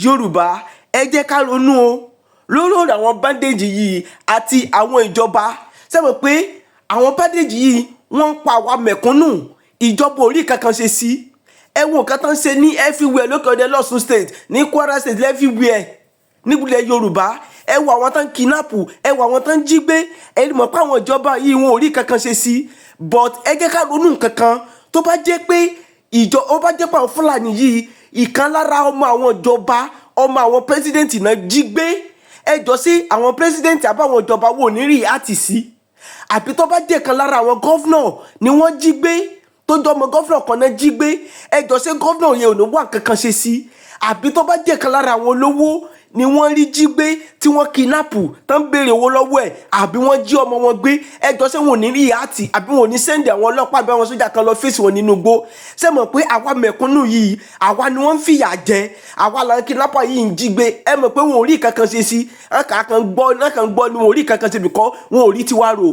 Yorùbá ẹ jẹ́ ká ronú o lórí àwọn bandage yìí àti àwọn ìjọba sẹ́wọ̀n pé àwọn bandage yìí wọ́n ń pa àwa mẹ̀kúnnù ìjọba orí kankan ṣe sí ẹ wo nǹkan tó ń ṣe ní everywhere lókè ọdẹ lọ́sùn state ní Kwara state everywhere nípìnlẹ̀ Yorùbá ẹ wo àwọn tó ń kidnap ẹ wo àwọn tó ń jí gbé ẹ mọ̀ pé àwọn ìjọba yìí wọn ò rí kankan ṣe sí but ẹ jẹ́ ká ronú kankan tó bá jẹ́ pé ó bá jẹ́ pé àwọn Fúlàní yìí ìkan lára ọmọ àwọn ìjọba ọmọ àwọn pírẹsidẹ́ǹtì náà jí gbé ẹjọ́ sí àwọn pírẹsidẹ́ǹtì àbáwọn ìjọba wo ní rí àti sí àbí tó bá jẹ́ kan lára àwọn gọ́fúnà ni wọ́n jí gbé tó jọ ọmọ gọ́fúnà kan náà jí gbé ẹjọ́ sí gọ́fúnà yẹn ò ní wà kankan ṣe sí àbí tó bá jẹ́ kan lára àwọn olówó ni wọ́n rí jí gbé tí wọ́n kidnapu tán béèrè owó lọ́wọ́ ẹ̀ àbí wọ́n jí ọmọ wọn gbé ẹjọ́ ṣé wọn ò ní rí àti àbí wọn ò ní sẹ́ndì àwọn ọlọ́pàá àbí àwọn sójà kan lọ fèsì wọn nínú igbó ṣé mọ̀ pé àwa mẹ̀kúnnù yìí àwa ni wọ́n ń fìyà jẹ àwa làwọn kidnapper yìí ń jí gbé ẹ mọ̀ pé wọn ò rí kankan ṣe sí wọn kàn gbọ́ ni wọn ò rí kankan ṣe bìkọ́ wọn ò rí tiwa rò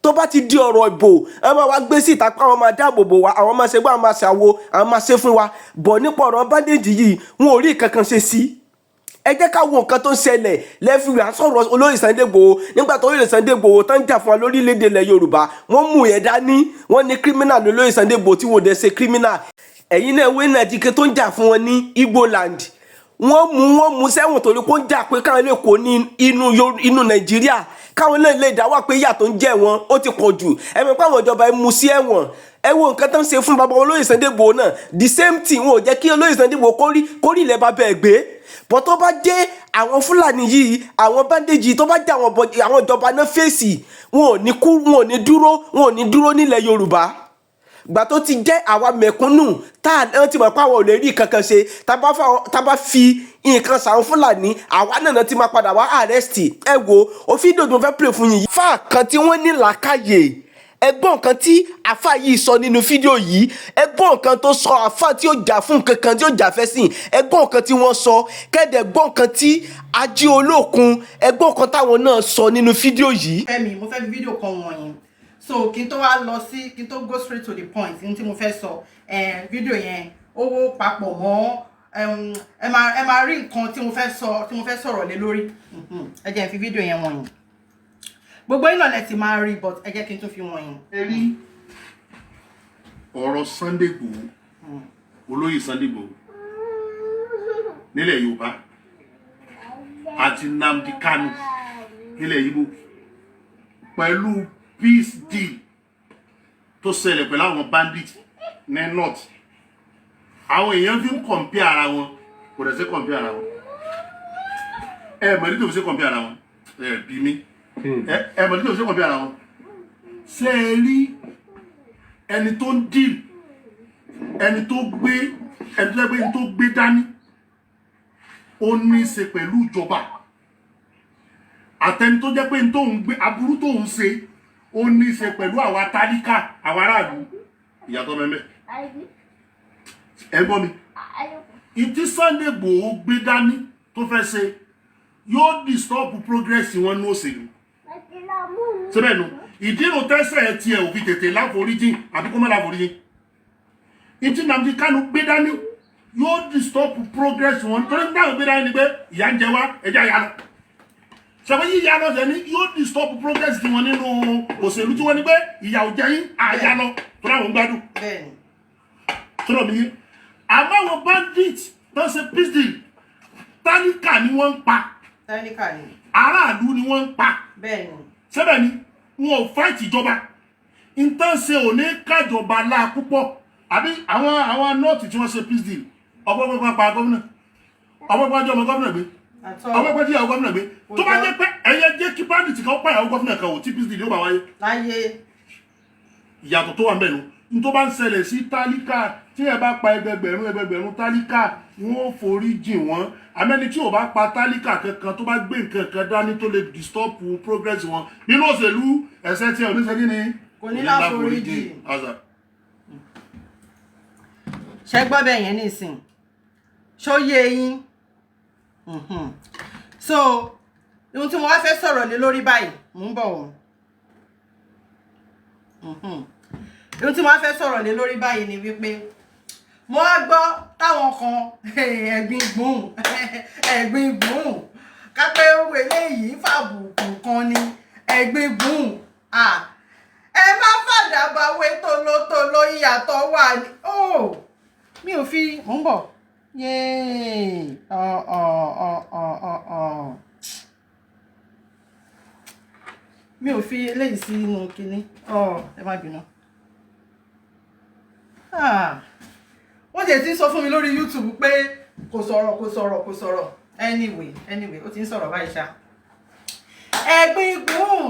tó bá ti di ọ̀rọ̀ ìbò ẹ máa wá gbé síta pé àwọn máa dáàbò bò wá àwọn máa ṣe gbọ́ àwọn máa ṣàwo àwọn máa ṣe fún wa bọ̀ nípa ọ̀rọ̀ bandage yìí wọn ò rí kankan ṣe sí ẹ jẹ́ ká wo nǹkan tó ń ṣẹlẹ̀ lẹ́fìwé àsọ̀rọ̀ olóyè Sunday Igboho nígbà tó olóyè Sunday Igboho tán jà fún wa lórílẹ̀‐èdè ilẹ̀ Yorùbá wọ́n mú yẹn dání wọ́n ní criminal olóyè Sunday Igboho tí wọ́n dẹ̀ ṣe criminal ẹ̀yin náà wé Nàìjíríà tó ń jà fún wọn ní Igbo land wọ́n mú sẹ́wọ̀n torí kó ń jà pé káwọn lè kó ní inú Nàìjíríà káwọn náà lè dá wà pé ìyà tó ń jẹ wọn ó ti pọ̀ jù ẹ̀mí pé àwọn ìjọba ẹ̀ mú sí ẹ̀wọ̀n ẹ wo nǹkan tó ń ṣe fún bàbá olóyè Sunday Igboho náà the same thing wọn ò jẹ́ kí olóyè Sunday Igboho kórì ilẹ̀ bàbá ẹ̀ gbé bọ́ tó bá jẹ́ àwọn Fúlàní yìí àwọn bandage yìí tó bá jẹ́ àwọn ìjọba náà fèsì wọn ò ní dúró nílẹ̀ Yorùbá gbà tó ti jẹ́ àwa mẹ̀kúnnù tá à ti mọ̀ pé àwọn ò lè rí kankan ṣe tá bá fi nǹkan sàwọn Fúlàní àwa náà ti máa padà wá arrest ẹ wo òfin ìdòdò fẹ́ pè fún yìí fáà kan tí wọ́n ní làákàyè ẹgbọ́n nǹkan tí àfà yìí sọ nínú fídíò yìí ẹgbọ́n nǹkan tó sọ àfà tí ó jà fún nǹkan kan tí ó jà fẹ́ sìn ẹgbọ́n nǹkan tí wọ́n sọ kẹ́dẹ̀ gbọ́n nǹkan tí Ají Olókun ẹgbọ́n nǹkan táwọn náà sọ nínú fídíò yìí. Fẹ́mi mo fẹ́ fi fídíò kan wọ̀nyí so kí n tó wá lọ sí kí n tó go straight to the point ní tí mo fẹ́ sọ fídíò yẹn ó wó papọ̀ mọ́ ẹ máa rí nǹkan tí mo fẹ́ sọ̀rọ̀ lé lórí ẹ jẹ́ n fi fídíò yẹn wọ̀nyí gbogbo iná lẹ ti máa rí but ẹ jẹ́ kí n tún fi wọ̀nyí. ẹ rí ọ̀rọ̀ Sunday Igboho olóyè Sunday Igboho nílẹ̀ Yorùbá àti Nnamdi Kanu nílẹ̀ Ìgbò pẹ̀lú peace deal tó ṣẹlẹ̀ pẹ̀lú àwọn bandit ní north àwọn èèyàn fi ń compare ara wọn kò dẹ̀ ṣe compare ara wọn mọ̀ ní tó fi ṣe compare ara wọn bí mi mọ̀ ní tó fi ṣe compare ara wọn ṣe é rí ẹni tó ń deal ẹni tó gbé dání ó ní í ṣe pẹ̀lú ìjọba àtẹni tó jẹ́ pé n tó ń gbé aburú tó ń ṣe ó ní í ṣe pẹ̀lú àwa tálíkà àwa aráàlú ìyàtọ̀ mẹ́mẹ́ ẹgbọ́n mi ìtí Sunday Igboho gbé dání tó fẹ́ ṣe yóò disturb progress wọn ní òṣèlú síbẹ̀ nu ìdínú tẹ́sẹ̀ tiẹ̀ òbí tètè láforíjìn àbí kó má láforíjìn ìtí Nnamdi Kanu gbé dání yóò disturb progress wọn torí náà gbé dání ni pé ìyà ń jẹ wá ẹja yà lọ ṣàbẹ̀ yíya lọ sẹ́ni yóò disturb progress tí wọ́n nínú òṣèlú tí wọ́n ní pé ìyà ò jẹ́ yín àyà lọ tó láwọn gbádùn sọ́dọ̀ mi yé àmọ́ àwọn bandit náà ṣe peace deal tálíkà ni wọ́n ń pa aráàlú ni wọ́n ń pa sẹ́bẹ̀ ni wọn ò fight ìjọba ìtànṣe ò ní kájọba láà púpọ̀ àbí àwọn nọ́ọ̀tì tí wọ́n ṣe peace deal ọgbọ́gbọ́gbọ́ pa gómìnà ọgbọ́gbọ́jọ́ ọmọ gómìnà gbé ọgbọ́gbọ́ tí àwọn gómìnà gbé tó bá jẹ́ pé ẹyẹ jẹ́ kí bandit kan pààyàwó gómìnà kan ò tí peace deal yóò bá wáyé ìyàtọ̀ tó wà ń bẹ̀ nu tó bá ń ṣẹlẹ̀ sí tálíkà tí ẹ bá pa ẹgbẹgbẹ̀rún tálíkà wọn ò forí jìn wọn àmẹ́ni tí ò bá pa tálíkà kankan tó bá gbé nǹkan kan dání tó lè disturb progress wọn nínú òṣèlú ẹ̀ṣẹ̀ tí ẹ oníṣẹ́gí ni kò ní láforí jìn ṣe gbọ́ bẹ́ẹ̀ yẹn nísìn ṣó yé yín so ohun tí mo wá fẹ́ sọ̀rọ̀ lé lórí báyìí mò ń bọ̀ wọ́n ohun tí mo wá fẹ́ sọ̀rọ̀ lé lórí báyìí ni wípé mo wá gbọ́ táwọn kan ẹ̀gbin gbùn kápẹ́ owó eléyìí fàbùkù kan ni ẹ̀gbin gbùn ẹ má fàdàbàwé tolótoló ìyàtọ̀ wà ní mi ò fi mò ń bọ̀ yéé mi ò fi eléyìí sí inú kinní ẹ má bínú wọ́n jẹ́ tí ń sọ fún mi lórí YouTube pé kò sọ̀rọ̀ anyway ó ti ń sọ̀rọ̀ báyìí ṣá ẹ̀gbin gbùn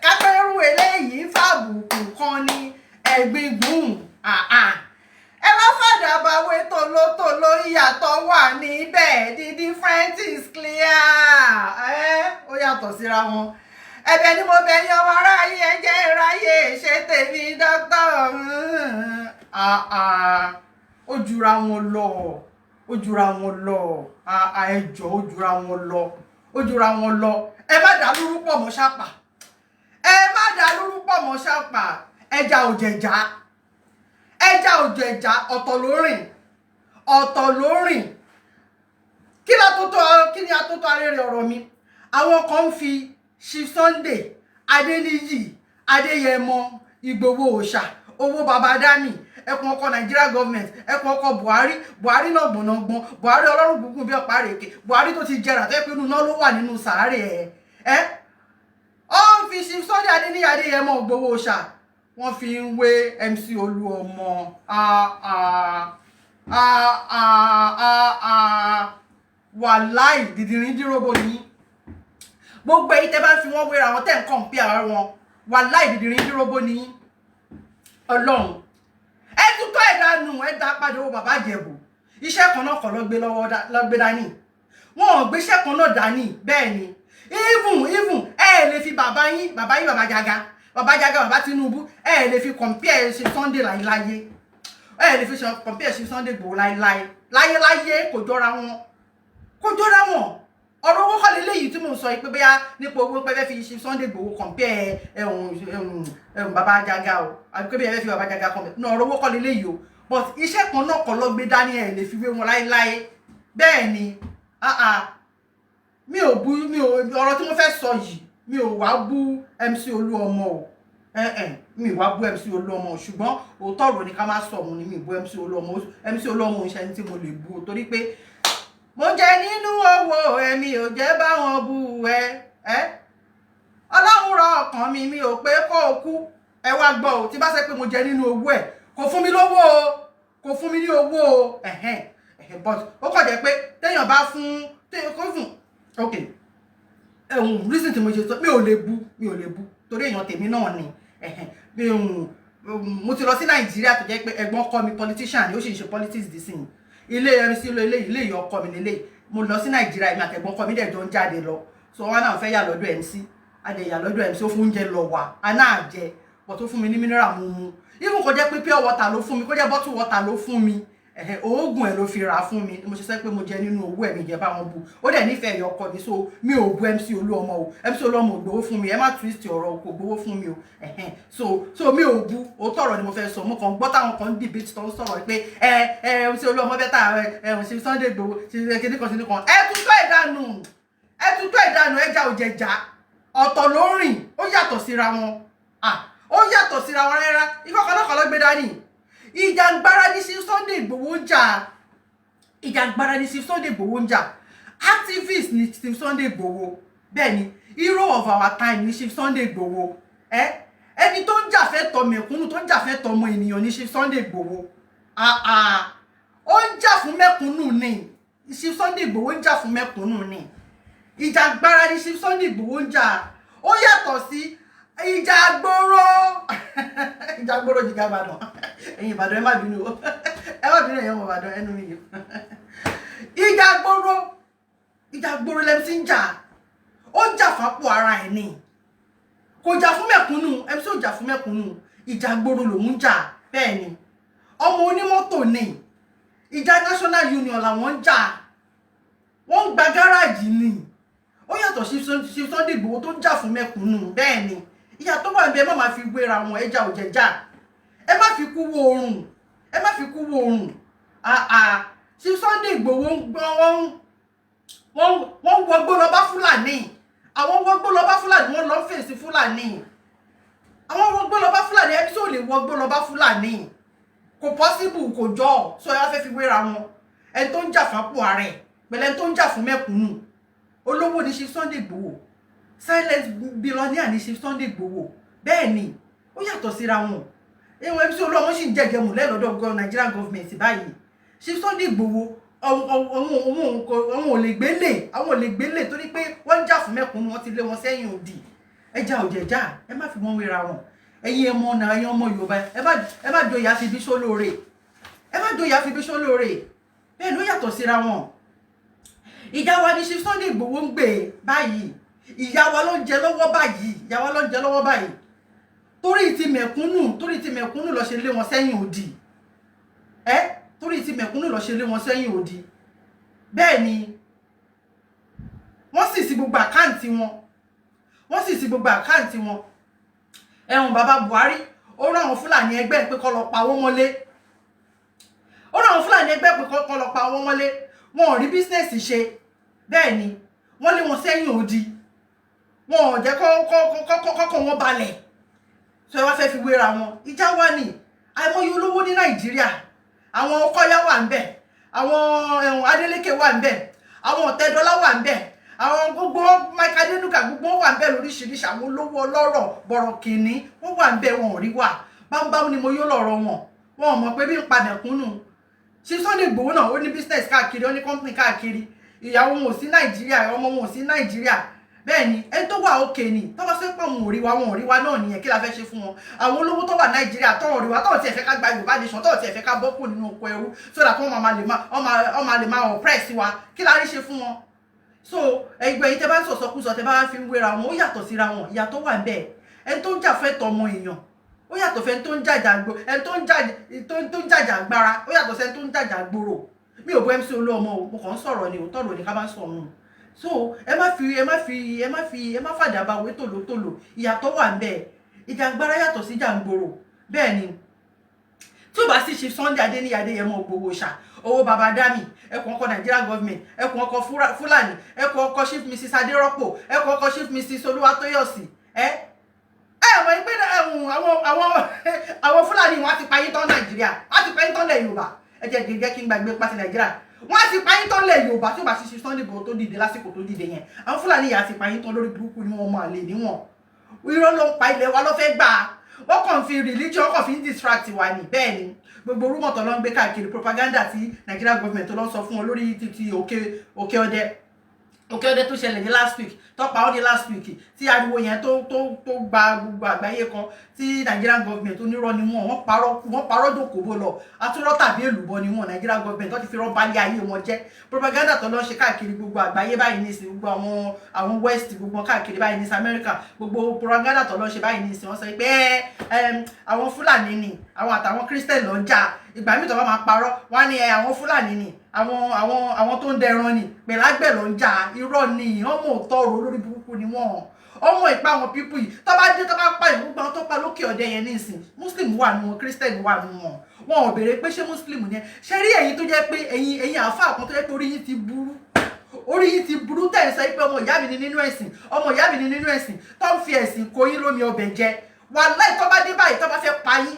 kápẹ́rù eléyìí fàbùkù kan ni ẹ̀gbin gbùn ẹ má fàdàbàwé tolótoló ìyàtọ̀ wà níbẹ̀ the difference is clear ó yàtọ̀ síra wọn ẹ̀bẹ̀ ni mo bẹ̀ yín ọmọ aráyé ẹ jẹ́ ìráyè ṣe tèmi dókítà ó jura wọn lọ ẹjọ́ ó jura wọn lọ ẹ má dà lúrú pọ̀ mọ́ ṣàpà ẹja òjẹ̀já ọ̀tọ̀ ló rìn kí ni atótó arére ọ̀rọ̀ mi àwọn kan ń fi Chief Sunday Adéníyì Adéyẹmọ Ìgbòho Òòṣà owó baba dami ẹkùn ọkọ Nigeria government ẹkùn ọkọ Buhari náà gbọ̀nàgbọ̀n Buhari ọlọ́run gbùngbùn bí ọ̀pá rèké Buhari tó ti jẹrà tó yẹ pé inú náà ló wà nínú sàárè ó ń fi Chief Sunday Adéníyì Adéyẹmọ Ìgbòho Òòṣà wọ́n fi ń wé MC Olúọmọ wàláì dìdìrín díròbó ní gbogbo èyí tẹ́ bá fi wọ́n wéra wọn tẹ́ ń kàn pé ara wọn wàláì dìdìrín díròbó ní Ọlọ́run ẹ tútọ́ ìdánù ẹ dá padà owó bàbá Ìjẹ̀bú iṣẹ́ kan náà kọ́ ló gbé dání wọn ò gbéṣẹ́ kan náà dání bẹ́ẹ̀ ni even ẹ lè fi bàbá Jàgà bàbá Tinubu ẹ lè fi compare ṣe Sunday láyé ẹ lè fi compare ṣe Sunday Igboho láyé kò jọra wọn ọ̀rọ̀ owó kọ́ lélẹ́yìí tí mò ń sọ pé bóyá nípa owó pé fẹ́ fi ṣe Sunday Igboho compare bàbá Jàgà o àbí pé bóyá fẹ́ fi bàbá Jàgà compare náà ọ̀rọ̀ owó kọ́ lélẹ́yìí o but iṣẹ́ kan náà kọ́ ló gbé dání ẹ̀ lè fi wé wọn láéláé bẹ́ẹ̀ ni ọ̀rọ̀ tí mo fẹ́ sọ yìí mi ò wá bú MC Olúọmọ o mi wá bú MC Olúọmọ ṣùgbọ́n òótọ́ ọ̀rọ̀ ni ká má sọ òun ni mi bú MC Olúọmọ iṣẹ́ ní tí mo lè bú torí pé mo jẹ nínú owó ẹ̀mí ò jẹ́ báwọn bú Ọlọ́run rọ ọkàn mi ò pé kó o kú ẹ wá gbọ́ o tí bá ṣe pé mo jẹ nínú owó ẹ̀ kò fún mi lówó o kò fún mi ní owó o but ó kọ̀ jẹ́ pé téèyàn bá fún ok reason tí mo ṣe sọ mi ò lè bú torí èèyàn tèmi náà ni mo ti lọ sí Nàìjíríà tó jẹ́ pé ẹ̀gbọ́n kọ́ mi politician ni ó sì ń ṣe politics dì sí ilé MC ilé ìyá ọkọ mi lélẹ̀ mo lọ sí Nàìjíríà èmi àtẹ̀gbọ́n kọ́ mi dẹ̀ jọ ń jáde lọ so wọn náà fẹ́ yà lọ́dọ̀ MC adẹ̀yà lọ́dọ̀ MC ó fún oúnjẹ lọ wà á náà jẹ pọ̀ tó fún mi ní mineral mu even kò jẹ́ pé pure water ló fún mi kó jẹ́ bottle water ló fún mi oògùn ẹ̀ ló fi rà fún mi mo ṣe sẹ́ pé mo jẹ nínú owó ẹ̀mí ìjẹba wọn bu ó dẹ̀ nífẹ̀ẹ́ ẹ̀yọ ọkọ mi so mi ò bu MC Olúọmọ o MC Olúọmọ ò gbowó fún mi ẹ má twist ọ̀rọ̀ kò gbowó fún mi o so mi ò bu òótọ́ ọ̀rọ̀ ni mo fẹ́ sọ mo kàn gbọ́ táwọn kan debate tó ń sọ̀rọ̀ pé MC Olúọmọ bẹ́tà ṣe Sunday Igboho ṣe kíníkan ẹ tútọ́ ìdánù ẹja òjẹ̀já ọ̀tọ̀ ló rìn ó yàtọ̀ síra wọn rárá ìkọ̀kọ̀lọ́kọ̀ ló gbé dání ìjàngbara ní Chief Sunday Igboho ń jà activist ní Chief Sunday Igboho bẹ́ẹ̀ ni hero of our time ní Chief Sunday Igboho ẹni tó ń jà fẹ́tọ̀ mẹ̀kúnnù tó ń jà fẹ́tọ̀ ọmọ ènìyàn ní Chief Sunday Igboho ó ń jà fún mẹ̀kúnnù ni Chief Sunday Igboho ń jà fún mẹ̀kúnnù ni ìjàngbara ní Chief Sunday Igboho ń jà ó yàtọ̀ sí ìjàgboro jìgá Ìbàdàn ẹ̀yin Ìbàdàn ẹ má bínú ẹ̀yin ọmọ Ìbàdàn ẹnu mi yìí ìjàgboro lẹ́m sí ń jà ó jà fápò ara ẹ̀ ni kò jà fún mẹ̀kúnnù MC ò jà fún mẹ̀kúnnù ìjàgboro lòún jà bẹ́ẹ̀ ni ọmọ onímọ́tò ni ìjà National Union làwọn ń jà wọ́n ń gba gáràjì ni ó yàtọ̀ sí Sunday Igboho tó ń jà fún mẹ̀kúnnù bẹ́ẹ̀ ni ìyà tó wà níbẹ̀ ẹ má máa fi gbéra wọn ẹja òjẹ̀já ẹ má fi kú wo oòrùn ṣé Sunday Igboho wọ́n wọgbó lọ bá Fúlàní, àwọn wọgbó lọ bá Fúlàní, wọ́n lọ fèsì Fúlàní, àwọn wọgbó lọ bá Fúlàní, ẹbí tó lè wọgbó lọ bá Fúlàní kò possible, kò jọ sọ ẹ wá fẹ́ fi wéra wọn. Ẹni tó ń jà fápò ààrẹ pẹ̀lú ẹni tó ń jà fún mẹ̀kúnnù. Olówó ni ṣe Sunday Igboho, silent billionaire ni ṣe Sunday Igboho. Bẹ́ẹ̀ ni ó yàtọ̀ síra wọn. Ẹ̀wọ̀n ẹbí tí olóòwò sì ń jẹ̀jẹ̀ mú lẹ́lọ́dọ̀ Nigerian government báyìí. Ṣe Sunday Igboho àwọn ò lè gbélé torí pé wọ́n ń jà fún mẹ̀kúnnù, wọ́n ti lé wọn sẹ́yìn òdì. Ẹja òjẹ̀já ẹ má fi wọn wéra wọn. Ẹ̀yin ọmọ náà, ẹ̀yin ọmọ Yorùbá ẹ má joyà fi bí sólóore, ẹ má joyà fi bí sólóore. Bẹ́ẹ̀ ló yàtọ̀ síra wọn. Ìjà wa ni ṣe Sunday Igboho ń gbé báyìí, ìyá wa ló ń jẹ lọ́wọ́ báyìí, ìyá wa ló ń jẹ lọ́wọ́ báyìí. Torí ti mẹ̀kúnnù lọ ṣe lé wọn sẹ́yìn òdì. Torí ti mẹ̀kúnnù lọ ṣe lé wọn sẹ́yìn òdì. Bẹ́ẹ̀ ni wọ́n sì sí gbogbo àkáǹtì wọn, ẹ̀wọ̀n bàbá Buhari ó rán àwọn Fúlàní ẹgbẹ́ pé kó lọ pa wọ́n mọ́lé, wọn ò rí bísínẹ́sì ṣe. Bẹ́ẹ̀ ni wọ́n lé wọn sẹ́yìn òdì, wọn ò jẹ́ kọ́kọ́ wọn balẹ̀. Sọ ẹ wá fẹ́ fi wéra wọn. Ìjà wa ni àìmọye olówó ní Nàìjíríà, àwọn Ọkọ́yà wà ń bẹ̀, àwọn Adeleke wà ń bẹ̀, àwọn Ọ̀tẹ́dọ́lá wà ń bẹ̀, àwọn gbogbo Mike Adenuga gbogbo wà ń bẹ̀ lóríṣiríṣi, àwọn olówó ọlọ́rọ̀ bọ̀rọ̀ kìíní wọ́n wà ń bẹ̀, wọn ò rí wà. Bámbám ni mo yó lọ́rọ̀ wọn ò mọ̀ pé bí ń pa mẹ̀kúnnù. Ṣé Sunday Igboho náà ó ní business káàkiri, ó ní company káàkiri, ìyàwó wọn ò sí Nàìjíríà, ọmọ wọn ò sí Nàìjíríà. Bẹ́ẹ̀ ni ẹni tó wà òkè ni tó bá fẹ́ pọ̀ wọn ò rí wa náà nìyẹn, kí la fẹ́ ṣe fún wọn. Àwọn olówó tó wà Nàìjíríà tó ò rí wa, tó ò tiẹ̀ fẹ́ ká gba Yorùbá nation, tó ò tiẹ̀ fẹ́ ká bọ́kù nínú oko ẹrú so that wọ́n lè máa oppress wa, kí la rí ṣe fún wọn. So ẹgbẹ́ yìí tẹ́ bá ń sọ̀sọ́kúsọ tẹ́ bá fi ń wéra wọn, ó yàtọ̀ síra wọn. Ìyà tó wà ń bẹ̀, ẹni tó ń jà fẹ́ tọmọ èèyàn ó yàtọ̀ fẹ́ tó ń jàjà agbára, ó yàtọ̀ sẹ́ tó ń jàjà gbòòrò. Mi ò bọ́ MC Olúọmọ o, mo kàn ń sọ̀rọ̀ ni, òótọ́ ló ní ká bá ń sọ òun. So ẹ má fàdàbà wé tòlótòló. Ìyàtọ̀ wà ń bẹ̀, ìjà agbára yàtọ̀ sí ìjà gbòòrò. Bẹ́ẹ̀ ni tí ó bá sì ṣe Sunday Adéyẹmọ Igboho ṣá, owó baba dami, ẹkùn ọkọ Nigerian government, ẹkùn ọkọ Fúlàní, ẹkùn ọkọ Chief Mrs Adérọ́pò, ẹkùn ọkọ Chief Mrs Olúwatóyọ̀sí. Mọ̀ ní pé àwọn Fúlàní wọn ti payín tán Nàìjíríà, wọn ti payín tán lẹ̀ Yorùbá. Ẹ jẹ́ kí n gbàgbé pàṣẹ Nàìjíríà, wọn ti payín tán lẹ̀ Yorùbá. Tí ó bá ṣe Sunday Igboho tó dìde lásìkò tó dìde yẹn, àwọn Fúlàní yà ti payín tán lórí burúkú ni wọn mọ àlè níwọ̀n. Irọ́ ló ń pa ilẹ̀ wa ló fẹ́ gbà. Wọ́n kàn fi religion, wọ́n kàn fi ń distract wa ni. Bẹ́ẹ̀ ni gbogbo orúmọ̀ tó lọ ń gbé káàkiri, propaganda tí Nigeria government tó lọ sọ fún wọn lórí títí òkè ọdẹ tó ṣẹlẹ̀ ní last week, tó pa ọ́ ní last week, tí ariwo yẹn tó gba gbogbo àgbáyé kan, tí Nigerian government onírọ́ ni wọ́n parọ́ dòkòbó lọ, atúrọ́ tàbí èlùbọ́ ni wọ́n. Nigerian government tó ti fi rọ́ balẹ̀ ayé wọn jẹ́. Propaganda tó lọ ṣe káàkiri gbogbo àgbáyé báyìí ní ìsìn, gbogbo àwọn west gbogbo káàkiri báyìí ní ìsìn America, gbogbo propaganda tó lọ ṣe báyìí ní ìsìn wọ́n sọ pé àwọn Fúlàní ni àwọn àtàwọn Christian lọ jà. Ìgbà míì tó bá máa parọ́ wọ́n ní àwọn Fúlàní ni àwọn tó ń dẹran ni pẹ̀lú àgbẹ̀ ló ń jà. Irọ́ ni, ọmọ òtọ́rọ̀ olórí burúkú ni wọ́n. Ọmọ ìpa àwọn pípù yìí tó bá dé tó bá pa ìgbógbó àwọn tó pa lókè ọdẹ yẹn ní ìsìn, Muslim wà nù wọn, Christian wà nù wọn. Wọn ò béèrè pé ṣé Muslim ni ẹ. Ṣé rí ẹ̀yin tó jẹ́ pé ẹ̀yin àáfàá kan tó jẹ́ pé orí yín ti burú tẹ̀ ń sọ pé ọmọ ìyá mi ni nínú ẹ̀sìn, tó ń fi ẹ̀sìn kó yín lómi ọbẹ̀ jẹ. Wàláhì tó bá dé báyìí tó bá fẹ́ pa yín,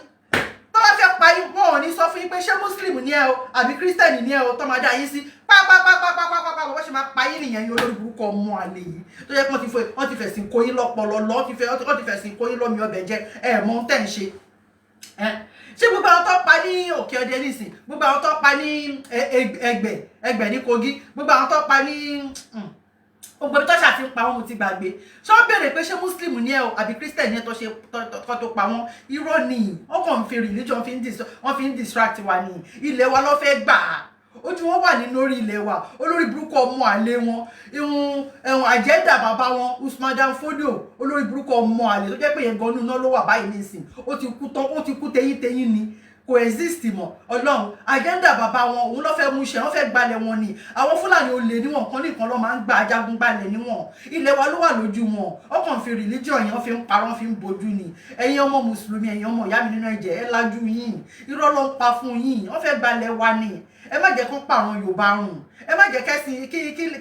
wọn ò ní sọ fún yín pé ṣé Muslim ni ẹ o àbí Christian ni ẹ o, tó máa dá yín sí pápápápápápápá wọ́n ṣe máa pa yín nìyẹn. Yín olórí burúkú ọmọ àlè yìí tó yẹ pé wọ́n ti fẹ̀sìn kó yín lọ́pọlọ lọ, wọ́n ti fẹ̀sìn kó yín lómi ọbẹ̀ jẹ. Mọ̀ ń tẹ̀ ń ṣe. Ṣé gbogbo àwọn tó pa ní òkè ọdẹ nísìn, gbogbo àwọn tó pa ní Ẹgbẹ́ ní Kogi, gbogbo àwọn tó pa ní gbogbo tó ṣàti pa wọn mo ti gbàgbé. Ṣé wọ́n béèrè pé ṣé Muslim ni ẹ o àbí Christian ni ẹ tó ṣe tó pa wọn? Irọ́ ni, wọ́n kàn ń fi religion wọ́n fi ń distract wa ni. Ilẹ̀ wa ló fẹ́ gbà, ojú wọn wà nínú orí ilẹ̀ wa. Olórí burúkú ọmọ àlè wọn, ẹ̀hún àjẹ́dà bàbá wọn Usman Dan Fodio, olórí burúkú ọmọ àlè tó jẹ́ pé yẹn gan-an náà ló wà báyìí nísìn. Ó ti kú tẹ́yìn ni, kò exist mọ́. Ọlọ́run àjẹ́dà bàbá wọn òun ló fẹ́ mú ṣe, wọ́n fẹ́ gbalẹ̀ wọn ni. Àwọn Fúlàní olè níwọ̀n kan nìkan ló máa ń gba ajagun gbalẹ̀ níwọ̀n. Ilẹ̀ wa ló wà lójú wọn. Ọkàn fi religion yẹn wọ́n fi ń parọ́, wọ́n fi ń bojú ni. Ẹ̀yin ọmọ mùsùlùmí, ẹ̀yin ọmọ ìyá mi nínú ẹ̀jẹ̀, ẹ lajú yín. Irọ́ ló ń pa fún yín, wọ́n fẹ́ gbalẹ̀ wa ni. ẹ má jẹ́ kán parun Yorùbá run, ẹ má jẹ́ kẹ́sìn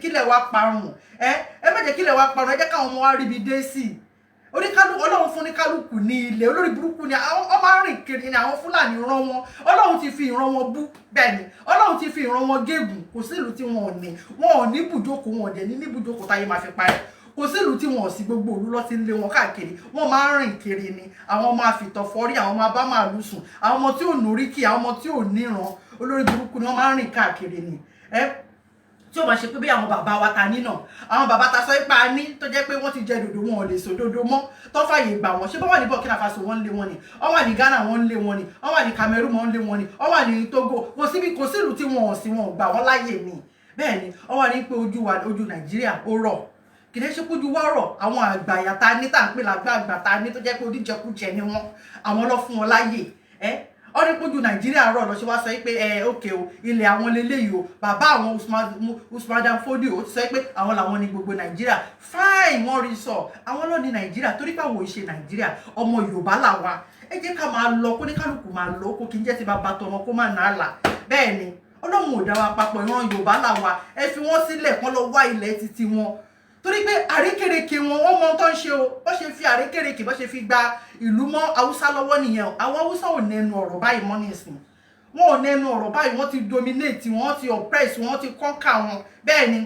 kílẹ̀ wa parun, ẹ má jẹ́ kílẹ̀ wa parun, ẹ jẹ́ káwọn ọmọ wa ríbi dé sí oníkálukú. Ọlọ́run fún oníkálukú ní ilẹ̀, olórí burúkú ni àwọn ọmọ rìn kiri ni àwọn Fúlàní rán wọn. Ọlọ́run ti fi ìran wọn bú, bẹ́ẹ̀ ni Ọlọ́run ti fi ìran wọn gégùn. Kò sí ìlú tí wọn ò ní bùjókòó, wọn ò dẹ̀ ní bùjókòó táyé máa fi parẹ́. Kò sí ìlú tí wọn ò sí, gbogbo ìlú ló ti ń lé wọn káàkiri. Wọ́n máa ń rìn kiri ni, àwọn ọmọ àfìtọ̀fọ́rí, àwọn ọmọ abámàlú sùn, àwọn ọmọ tí ò nóríkì, àwọn ọmọ tí ò níran, olórí burúkú ni wọ́n máa ń rìn káàkiri ni. Tí ó máa ṣe pé bí àwọn bàbá wa ta ní náà, àwọn bàbá ta sọ pé a ní tó jẹ́ pé wọ́n ti jẹ dòdò, wọn ò lè sọ dòdò mọ́, tó fàyè gbà wọ́n. Ṣé bá wà ní Burkina Faso wọ́n ń lé wọn ni, wọ́n wà ní Ghana wọ́n ń lé wọn ni, wọ́n wà ní Cameroon wọ́n ń lé wọn ni, wọ́n wà ní Togo. Kò sí ìlú tí wọn ò sí, wọn ò gbà wọ́n láyè ni. Bẹ́ẹ̀ ni wọ́n wà ní pé ojú Nàìjíríà ó rọ̀, kì í ṣe pé ojú wa rọ̀. Àwọn àgbàyà ta ní tá ń pè lágbàgbà ta ní tó jẹ́ pé oníjẹkújẹ ni wọ́n, àwọn lọ fún wọn láyè. Ó ní pójú Nàìjíríà rọ̀ lọ ṣe wá sọ pé ókè o, ilẹ̀ àwọn leléyìí o. Bàbá àwọn Usman Dan Fodio ó ti sọ pé àwọn làwọn ní gbogbo Nàìjíríà. Fine, wọ́n rí sọ àwọn ló ní Nàìjíríà torí pé àwọn ò ṣe Nàìjíríà, ọmọ Yorùbá làwa. Ẹ jẹ́ ká máa lọ, kó ní kálukú máa lọ, kó kì í jẹ́ ti bàbá tọmọ kó má nà á là. Bẹ́ẹ̀ ni Ọlọ́run ò dá wa papọ̀, ìran Yorùbá làwa. Ẹ fi wọ́n sílẹ̀ kán lọ wá ilẹ̀ títí wọn, torí pé àrékèrèké wọn mọ tó ń ṣe o. Bó ṣe fi àrékèrèké bó ṣe fi gba ìlú mọ́ Haúsá lọ́wọ́ nìyẹn o. Àwọn Haúsá ò nẹnu ọ̀rọ̀ báyìí mọ́ nísìn, wọn ò nẹnu ọ̀rọ̀ báyìí, wọ́n ti dominate, wọ́n ti oppress, wọ́n ti conquer wọn. Bẹ́ẹ̀ ni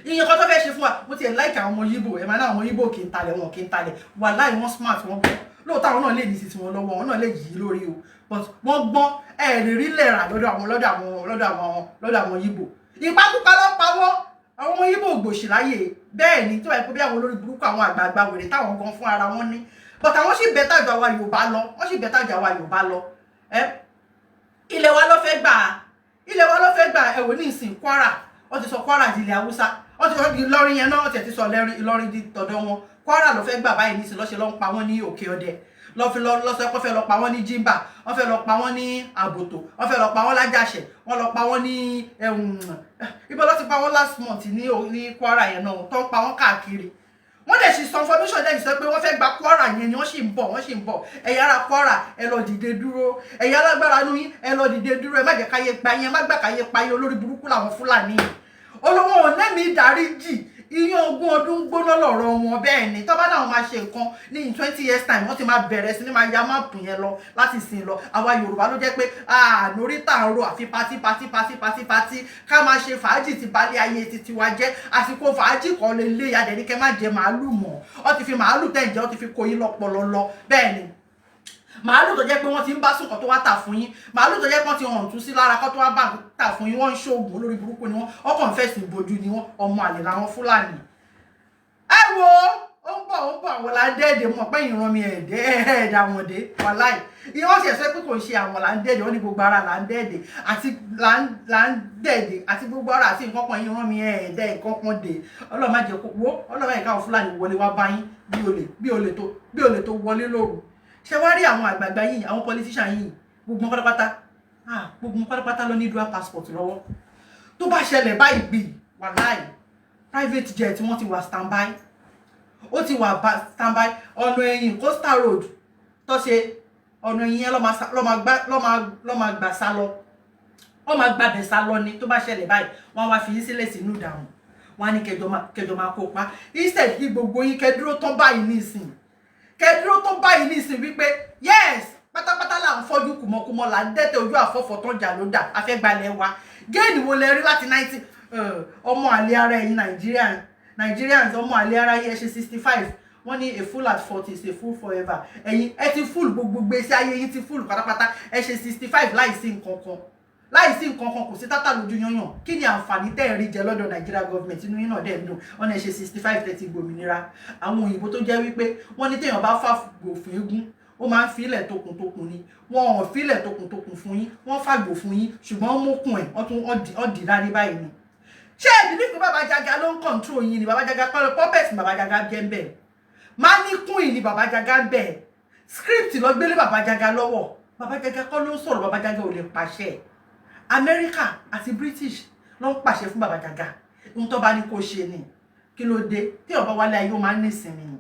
ìyẹn kan tó fẹ́ ṣe fún wa. Mo tiẹ̀ like àwọn ọmọ Yíbò, ẹ̀ máa náà àwọn Yíbò kì í talẹ̀, wọn kì í talẹ̀, wàláhì wọ́n smart, wọ́n gbọ́n. Lóòótọ́ àwọn náà lè ní sí tiwọn lọ́wọ́, wọn náà lè yí lórí o, but wọ́n gbọ́n. Ẹ lè rí lẹ́ra lọ́dọ̀ àwọn Yíbò. Ìpakúpa ló pa wọ́n. Àwọn ọmọ Yíbò gbòṣì láyè. Bẹ́ẹ̀ ni tó wà pé bí àwọn olórí burúkú àwọn àgbààgbà wèrè táwọn gan fún ara wọn ní, but àwọn sì bẹ́tà jù àwa Yorùbá lọ, wọ́n sì bẹ́tà jù àwa Yorùbá lọ. Ilẹ̀ wa ló fẹ́ gbà, ẹ wò ní ìsìn Kwara, wọ́n ti sọ Kwara di ilẹ̀ Haúsá, wọ́n ti sọ Ìlọrin yẹn náà, wọ́n ti sọ Ìlọrin di tọ̀dọ̀ wọn. Kwara ló fẹ́ gbà báyìí nísìn, lọ́ṣẹ́ ló ń pa wọ́n ní Òkè Ọdẹ, lọ́sọ̀ pé fẹ́ lọ pa wọ́n ní Jimba, wọ́n fẹ́ lọ pa wọ́n ní Àbòtò, wọ́n fẹ́ lọ pa wọ́n lájàṣẹ̀, wọ́n lọ pa wọ́n ní ibo ló ti pa wọ́n last month ní Kwara yẹn náà, tó ń pa wọ́n káàkiri. Wọ́n dẹ̀ sì sọ information dẹ̀ sọ pé wọ́n fẹ́ gba Kwara yẹn ni wọ́n sì ń bọ̀. Ẹ̀yà ara Kwara ẹ lọ dìde dúró, ẹ̀yà alágbára nú yín ẹ lọ dìde dúró, ẹ má jẹ́ káyé pa yín, ẹ má gbà káyé pa yín, olórí burúkú làwọn Fúlàní. Olówó ò nẹ́mìí ìdáríjì, iyan ogún ọdún gbóná lọ́rọ̀ wọn. Bẹ́ẹ̀ ni tó bá náà máa ṣe nǹkan ní 20 years time, wọ́n ti máa bẹ̀rẹ̀ sí ní máa ya máàpù yẹn lọ láti sìn lọ. Àwa Yorùbá ló jẹ́ pé lórí tààrọ̀ àfi pátí ká máa ṣe fàájì ti balẹ̀ ayé títí wa jẹ́. Àsìkò fàájì kan lè lé adẹ̀ ní kẹ́ má jẹ màálù mọ́, ọ ti fi màálù tẹ̀ jẹ́, ọ ti fi kó yín lọ́pọlọ lọ. Bẹ́ẹ̀ ni màálù tó jẹ́ pé wọ́n ti ń bá sùn kan tó wá tà fún yín, màálù tó jẹ́ pé wọ́n ti hàn tú sí lára kan tó wá bá tà fún yín, wọ́n ń ṣoògùn, olórí burúkú ni wọ́n, ọkàn fẹ̀sìn bojú ni wọ́n, ọmọ àlè làwọn Fúlàní. Ẹ wo ó ń bọ̀ àwọn làǹdẹ̀ẹ̀dẹ̀ mọ̀ pé ìran mi ẹ̀ẹ́dà wọn dé wàláì. Ìwọ́n sì ẹ̀sọ́ pé kò ṣe àwọn làǹdẹ̀ẹ̀dẹ̀, wọ́n ní gbogbo ara làǹdẹ̀ẹ̀dẹ̀ àti gbogbo ara àti nǹkan kan ìran mi ẹ̀ẹ́dẹ̀ nǹkan kan dé. Ọlọ́run má jẹ́ kó wó, Ọlọ́run má jẹ́ káwọn Fúlàní wọlé wá bá yín bí olè tó wọlé lóru. Ṣé wá rí àwọn àgbààgbà yìí, àwọn politician yìí, gbogbo wọn pátápátá ló ní dual passport lọ́wọ́. Tó bá ṣẹlẹ̀ báyìí gbì wàláì, private jet wọ́n ti wà standby, ó ti wà standby. Ọ̀nà ẹ̀yìn Coastal Road tó ṣe ọ̀nà ẹ̀yìn yẹn lọ́ máa gbà sá lọ, wọ́n máa gbàbẹ̀ sá lọ ni. Tó bá ṣẹlẹ̀ báyìí wọ́n wá fi yín sílẹ̀ sínú ìdààmú, wọ́n á ní kẹjọ máa kópa. Instead kí gbogbo yín kẹdúró tán báyìí nísìn wípé yes pátápátá là ń fọ́jú kùmọ̀kùmọ̀ là ń dẹ́tẹ̀ ojú àfọ́fọ́ tán jà ló dà, afẹ́gbalẹ̀ wa. Géènì wo lẹ rí láti 90 ọmọ àlè ara ẹ̀yin Nigerians, ọmọ àlè ara yẹ ṣe 65, wọ́n ní a fool at 40 is a fool forever. Ẹ̀yin ẹ ti fool, gbogbo gbèsè ayé yín ti fool pátápátá. Ẹ ṣe 65 láìsí nǹkan kan, kò sí tátà lójú yányàn. Kí ni àǹfààní tẹ́ ẹ̀ rí jẹ lọ́dọ̀ Nigeria government? Inú yín náà dẹ̀ ń dùn, wọ́n ní ẹ ṣe 65 tẹ́ ti gbòmìnira. Àwọn òyìnbó tó jẹ́ wípé wọ́n ní téèyàn bá fàgbò fún eégún, ó máa ń fílẹ̀ tokùntokùn ni. Wọ́n ò fílẹ̀ tokùntokùn fún yín, wọ́n fàgbò fún yín, ṣùgbọ́n wọ́n mókun ẹ̀, wọ́n dì dání báyìí ni. Ṣé ẹ̀dì ní pé Baba Jaga ló ń control yín ni? Baba Jaga kọ́ puppet ni Baba Jaga jẹ́ ń bẹ̀, mannequin ni Baba Jaga ń bẹ̀, script ló gbélé Baba Jaga lọ́wọ́. Baba Jaga kọ́ ló ń sọ̀rọ̀, Baba Jaga ò lè pàṣẹ. America àti British ló ń pàṣẹ fún Baba Jaga, ohun tó bá ní kó ṣe ni. Kí ló dé tí ọba wálé ayé ó máa ń nísinmi ni?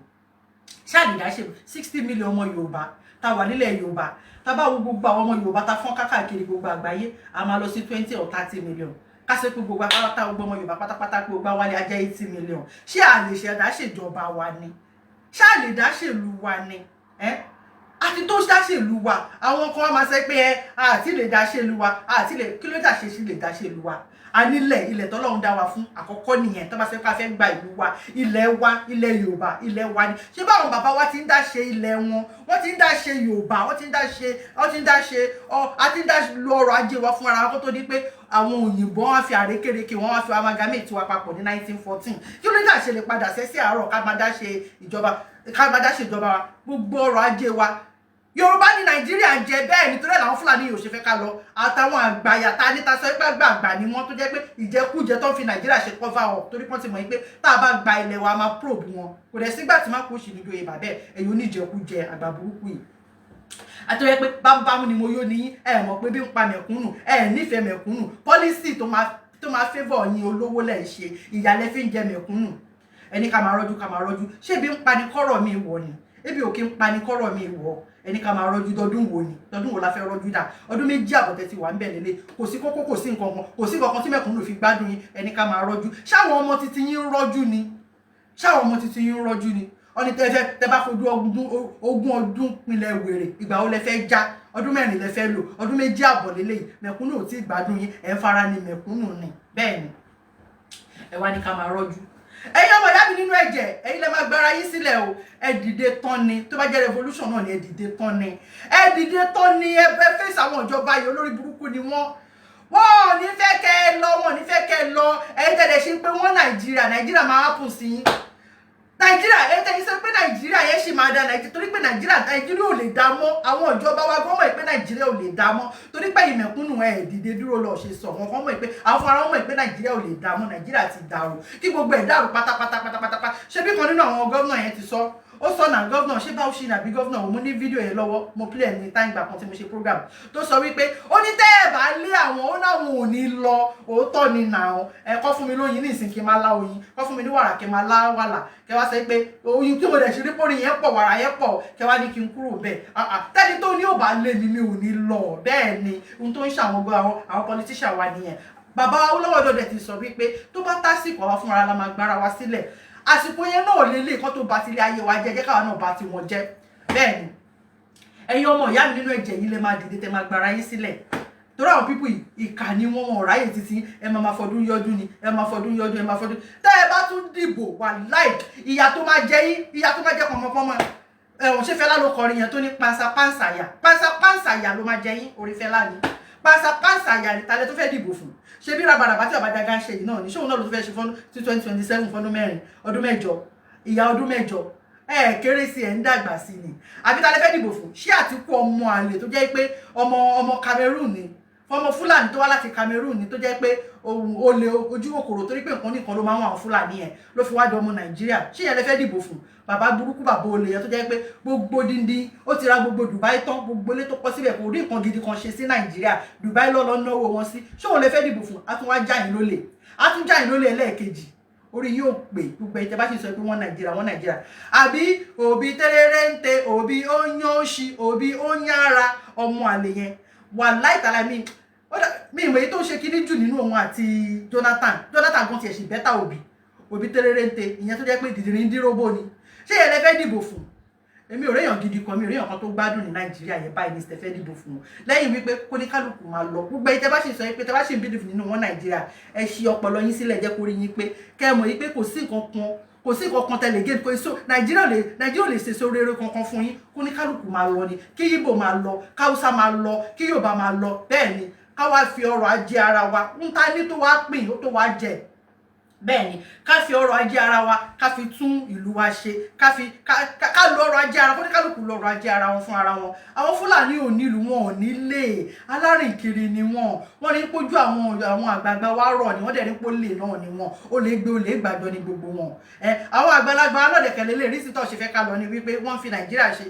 Ṣáàdìdá ṣe 60 million ọmọ Yorùbá tá wà nílẹ̀ Yorùbá tá bá wo gbogbo àwọn ọmọ Yorùbá tá fọ́n káàkiri gbogbo àgbáyé a máa lọ sí 20 or 30 million ká ṣe pé gbogbo apáta gbogbo ọmọ Yorùbá pátápátá pé gbogbo wálé ajẹ́ 80 million ṣé a lè ṣe dá ṣèjọba wa ni ṣé a lè dá ṣèlú wa ni àti tó dá ṣèlú wa àwọn kan wá máa sọ pé àti lè dá ṣèlú wa àti lè kí ló dá ṣe sí lè dá ṣèlú wa a nílẹ̀ ilẹ̀ tọ́lọ́run dá wa fún àkọ́kọ́ nìyẹn tó bá fẹ́ ká fẹ́ gba ìlú wa ilẹ̀ Yorùbá ilẹ̀ wa ni ṣé báwọn bàbá wa ti ń dá ṣe ilẹ̀ wọn wọ́n ti ń dá ṣe Yorùbá wọ́n ti ń dá lu ọrọ̀ ajé wa fún ara wọn kó tó di pé àwọn òyìnbó wọn fi àrékérekè wọn wá fi amalgamate wa papọ̀ ní 1914 kí ló dá ṣe lè padà sẹ́sẹ́ àárọ̀ ká máa dá ṣe ìjọba wa gbogbo ọrọ̀ ajé wa Yorùbá ní Nàìjíríà jẹ bẹ́ẹ̀ nítorí àwọn Fúlàní yóò ṣe fẹ́ ká lọ àtàwọn àgbàyà ta níta sọ pé àgbààgbà ni wọ́n tó jẹ́ pé ìjẹkújẹ tó ń fi Nàìjíríà ṣe cover up torí wọ́n ti mọ̀ pé tá a bá gba ilẹ̀ wa máa probe wọn kò dẹ̀ sígbà tí má kó ṣì nílò ìbà bẹ́ẹ̀ ẹ̀yin oníjẹkújẹ àgbà burúkú yìí àtọ́yẹ pé bámúbámú ni mo yó ní mọ̀ pé bí ń pa mẹ̀kúnnù nífẹ̀ẹ́ mẹ̀kúnnù pọ́lísì tó máa favour yín olówó lẹ̀ ṣe ìyàlẹ́ fi ń jẹ mẹ̀kúnnù ẹni ká máa rọ́jú ṣé bí ń pani kọ́rọ̀ mi wọ̀ ni ebi ò kí ń pani kọ́rọ̀ mi wọ̀ ẹni ká máa rọ́jú dọdún wo la fẹ́ rọ́jú dà ọdún méjì àbọ̀tẹ́ ti wà ń bẹ̀ lélẹ̀ kò sí kókó kò sí nǹkan kan kò sí nǹkan kan tí mẹ̀kúnnù fi gbádùn yín ẹni ká máa rọ́jú ṣáwọn ọmọ titi yín ń rọ́jú ni ọni tẹ bá fojú ogún ọdún pinlẹ̀ wèrè ìgbà wo lẹ fẹ́ já ọdún mẹ́rin lẹ fẹ́ lò ọdún méjì àbọ̀ lélẹ̀ mẹ̀kúnnù ò tí ì gbádùn yín ẹ̀ ń fara ni mẹ̀kúnnù ni bẹ́ẹ̀ ni ẹ wá ní ká máa rọ́jú ẹ̀yin ọmọ ìyá mi nínú ẹ̀jẹ̀ ẹ̀yin lẹ máa gbára yín sílẹ̀ o ẹ dìde tán ni tó bá jẹ́ revolution náà ni ẹ dìde tán ni ẹ fèsì àwọn ìjọba yìí olórí burúkú ni wọ́n ò ní fẹ́ kẹ́ ẹ lọ ẹ̀yin tẹ̀lé ṣe pé wọ́n Nàìjíríà máa hápùn sí yín Nàìjíríà ẹ̀yin tẹ̀lé ṣe pé Nàìjíríà yẹn ṣì máa da Nàìjíríà torí pé Nàìjíríà ò lè dá mọ́ àwọn ìjọba wa gbọ́ mọ̀ pé Nàìjíríà ò lè dá mọ́ torí pé ìmẹ̀kúnnù ẹ̀ dìde dúró lọ ṣe sọ wọn kọ́ mọ̀ pé àwọn fúnra wọn mọ̀ pé Nàìjíríà ò lè dá mọ́ Nàìjíríà ti dàrú kí gbogbo ẹ̀ dàrú pátápátá ṣé bí kan nínú àwọn gómìnà yẹn ti sọ ó sọ náà gọ́vnà ṣé báwo ṣe nàbí gọ́vnà òun mú ní fídíò yẹn lọ́wọ́ mo play ẹ̀ ní táìgbà kan tí mo ṣe program tó sọ wípé ó ní tẹ́ ẹ̀ bá lé àwọn ó náwọn ò ní lọ òótọ́ ni nà ó kọ́ fún mi lóyin ní ìsìn kí n máa lá oyin kọ́ fún mi ní wàrà kí n máa lá wàlà kẹ wá sọ pé oyin tí mo dẹ̀ ṣe rí pórin yẹn pọ̀ wàrà yẹn pọ̀ kẹ wá ní kí n kúrò bẹ́ẹ̀ tẹ́ni tó ní ò bá lé mi ò ní lọ bẹ́ẹ̀ ni ohun tó ń ṣàwọn àwọn politician wa nìyẹn bàbá Awólọ́wọ̀ dọ̀dẹ̀ ti sọ wípé tó bá tásìkò àwa fúnra la máa gbára wa sílẹ̀ àsìkò yẹn náà lélẹ̀ kan tó bá ti lé ayé wa jẹ́ káwa náà bá ti wọn jẹ́ bẹ́ẹ̀ ni ẹ̀yin ọmọ ìyá mi nínú ẹ̀jẹ̀ yìí lè máa dìde tẹ́ máa gbára yín sílẹ̀ torí àwọn pípù ìkà ni wọn ráyè títí ẹ máa fọdún yọdún ni ẹ máa fọdún tẹ́ ẹ bá tún dìbò wà láì ìyà tó máa jẹ pọmọpọmọ ẹ̀wọ̀n ṣe Fẹlá ló kọrin yẹn tó ní pánsá-pánsá-yà ló máa jẹ yín orí Fẹlá ni pánsá-pánsá-yà ní talẹ́ tó fẹ́ dìbò fún ṣe bí rabaraba tí Ọbádáńgá ń ṣe yìí náà ní ṣóun náà ló fẹ́ ṣe fún 2027 fọ́dún mẹ́rin ọdún mẹ́jọ ìyá ọdún mẹ́jọ kéré sí ẹ̀ ń dàgbà sí ni àbí talẹ́ fẹ́ dìbò fún ṣé Àtíkù ọmọ àlè tó jẹ́ pé ọmọ Cameroon ni ọmọ Fúlàní tó wá láti Cameroon ni tó jẹ́ pé olè ojú kòkòrò torí pé nǹkan ló máa ń wà àwọn Fúlàní yẹn ló fi wájú ọmọ Nàìjíríà ṣé yẹn lè fẹ́ dìbò fún bàbá burúkú bàbá olè yẹn tó jẹ́ pé gbogbo díndín ó ti ra gbogbo Dubai tán gbogbo ilé tó kọ́ síbẹ̀ kò rí nǹkan gidi kan ṣe sí Nàìjíríà Dubai lọ́lọ́ náwó wọn sí ṣé òun lè fẹ́ dìbò fún a tún wá já yín lólè ẹlẹ́ẹ̀kejì orí yóò pè gbogbo ìjọba sì sọ pé wọ́n Nàìjíríà àbí òbí tẹ́rẹ́rẹ́ ń tẹ òbí ó ń yán òṣì òbí ó ń yára ọmọ àlè yẹn wà láìtàlá mi ìmọ̀ èyí tó ń ṣe kíní jù nínú òun àti Jonathan gan tiẹ̀ sì bẹ́tà òbí tẹ́rẹ́rẹ́ ń tẹ ìyẹn tó jẹ́ pé dìdìrín díròbó ni ṣé yẹn lẹ fẹ́ dìbò fún èmi ò réyàn gidi kan mi ò réyàn kan tó gbádùn ní Nàìjíríà yẹn báyìí ní sẹfẹ́ dìbò fún wọn lẹ́yìn wípé kóníkálùkù máa lọ gbogbo ẹ̀yin tẹ́ bá sì sọ pé tẹ́ bá sì ń bídì fún nínú wọn Nàìjíríà ẹ ṣí ọpọlọ yín sílẹ̀ jẹ́ kó rí yín pé kẹ́ ẹ mọ̀ yín pé kò sí nǹkan kan tẹ́lẹ̀ gé kó so Nàìjíríà ò lè ṣe sórí eré kankan fún yín kóníkálùkù máa lọ ni kí Ìgbò máa lọ káwúsá máa lọ kí Yorùbá máa lọ bẹ́ẹ̀ ni ká wá fi ọrọ̀ ajé ara wa ń ta ní tó wá pín ó tó wá jẹ bẹ́ẹ̀ ni ká fi ọrọ̀ ajé ara wa ká fi tún ìlú wa ṣe ká lo ọrọ̀ ajé ara kóníkálùkù lo ọrọ̀ ajé ara wọn fún ara wọn àwọn Fúlàní ò nílùú wọn ò nílé alárìnkiri ni wọ́n ní pójú àwọn àgbààgbà wa rọ̀ ni wọ́n dẹ̀ ní pólè náà ni wọ́n ó lè gbé olè gbàjọ ní gbogbo wọn àwọn àgbàlagbà alọ́dẹ̀kẹ̀lẹ̀ lè rí sí tó ṣe fẹ́ ká lọ ni wípé wọ́n fi Nàìjíríà ṣe